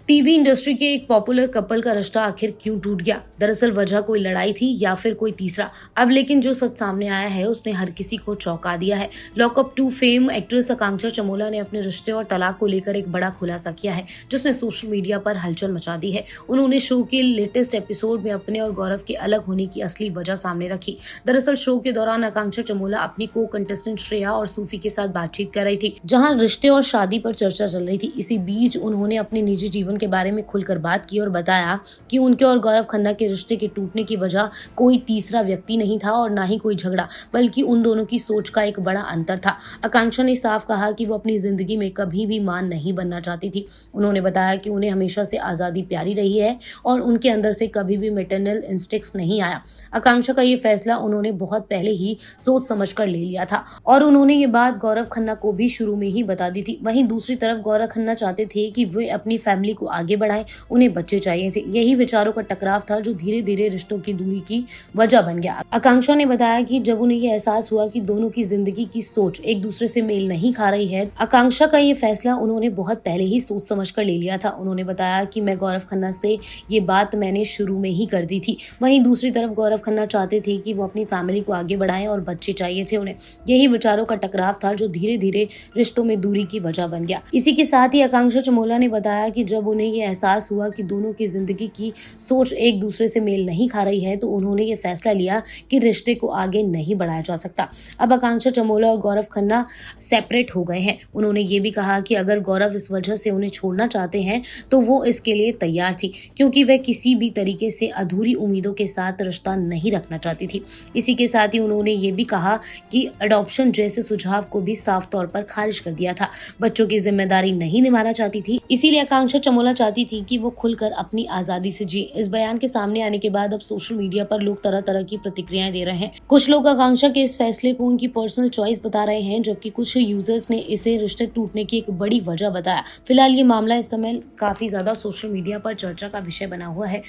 TV industry के एक popular couple का रिश्ता आखिर क्यों टूट गया? दरअसल वजह कोई लड़ाई थी या फिर कोई तीसरा। अब लेकिन जो सच सामने आया है उसने हर किसी को चौंका दिया है। लॉकअप टू फेम एक्ट्रेस आकांक्षा चमोला ने अपने रिश्ते और तलाक को लेकर एक बड़ा खुलासा किया है, जिसने सोशल मीडिया पर हलचल मचा दी है। उन्होंने शो के लेटेस्ट एपिसोड में अपने और गौरव के अलग होने की असली वजह सामने रखी। दरअसल शो के दौरान आकांक्षा चमोला अपनी को कंटेस्टेंट श्रेया और सूफी के साथ बातचीत कर रही थी, जहां रिश्ते और शादी पर चर्चा चल रही थी। इसी बीच उन्होंने अपने निजी जीवन के बारे में खुलकर बात की और बताया कि उनके और गौरव खन्ना के रिश्ते के टूटने की वजह कोई तीसरा व्यक्ति नहीं था और ना ही कोई झगड़ा, बल्कि उन दोनों की सोच का एक बड़ा अंतर था। आकांक्षा ने साफ कहा कि वो अपनी जिंदगी में कभी भी मां नहीं बनना चाहती थी। उन्होंने बताया कि उन्हें हमेशा से आजादी प्यारी रही है और उनके अंदर से कभी भी मैटरनल इंस्टिंक्ट्स नहीं आया। आकांक्षा का ये फैसला उन्होंने बहुत पहले ही सोच समझ कर ले लिया था और उन्होंने ये बात गौरव खन्ना को भी शुरू में ही बता दी थी। वहीं दूसरी तरफ गौरव खन्ना चाहते थे कि वे अपनी फैमिली को आगे बढ़ाएं, उन्हें बच्चे चाहिए थे। यही विचारों का टकराव था जो धीरे धीरे रिश्तों की दूरी की वजह बन गया। आकांक्षा ने बताया कि जब उन्हें यह एहसास हुआ कि दोनों की जिंदगी की सोच एक दूसरे से मेल नहीं खा रही है, आकांक्षा का ये फैसला उन्होंने बहुत पहले ही सोच समझ कर ले लिया था। उन्होंने बताया कि मैं गौरव खन्ना से ये बात मैंने शुरू में ही कर दी थी। वहीं दूसरी तरफ गौरव खन्ना चाहते थे कि वो अपनी फैमिली को आगे बढ़ाएं और बच्चे चाहिए थे उन्हें। यही विचारों का टकराव था जो धीरे धीरे रिश्तों में दूरी की वजह बन गया। इसी के साथ ही आकांक्षा चमोला ने बताया कि जब उन्हें ये एहसास हुआ कि दोनों की जिंदगी की सोच एक दूसरे से मेल नहीं खा रही है, तो उन्होंने ये फैसला लिया कि रिश्ते को आगे नहीं बढ़ाया जा सकता। अब आकांक्षा चमोला और गौरव खन्ना सेपरेट हो गए हैं। उन्होंने ये भी कहा कि अगर गौरव इस वजह से उन्हें छोड़ना चाहते हैं तो वो इसके लिए तैयार थी, क्योंकि वह किसी भी तरीके से अधूरी उम्मीदों के साथ रिश्ता नहीं रखना चाहती थी। इसी के साथ ही उन्होंने ये भी कहा कि अडॉप्शन जैसे सुझाव को भी साफ तौर पर खारिज कर दिया था। बच्चों की जिम्मेदारी नहीं निभाना चाहती थी, इसीलिए आकांक्षा चमोला चाहती थी कि वो खुलकर अपनी आजादी से जिए। इस बयान के सामने आने के बाद अब सोशल मीडिया पर लोग तरह तरह की प्रतिक्रियाएं दे रहे हैं। कुछ लोग आकांक्षा के इस फैसले को उनकी पर्सनल चॉइस बता रहे हैं, जबकि कुछ यूजर्स ने इसे रिश्ते टूटने की एक बड़ी वजह बताया। फिलहाल ये मामला इस समय काफी ज्यादा सोशल मीडिया पर चर्चा का विषय बना हुआ है।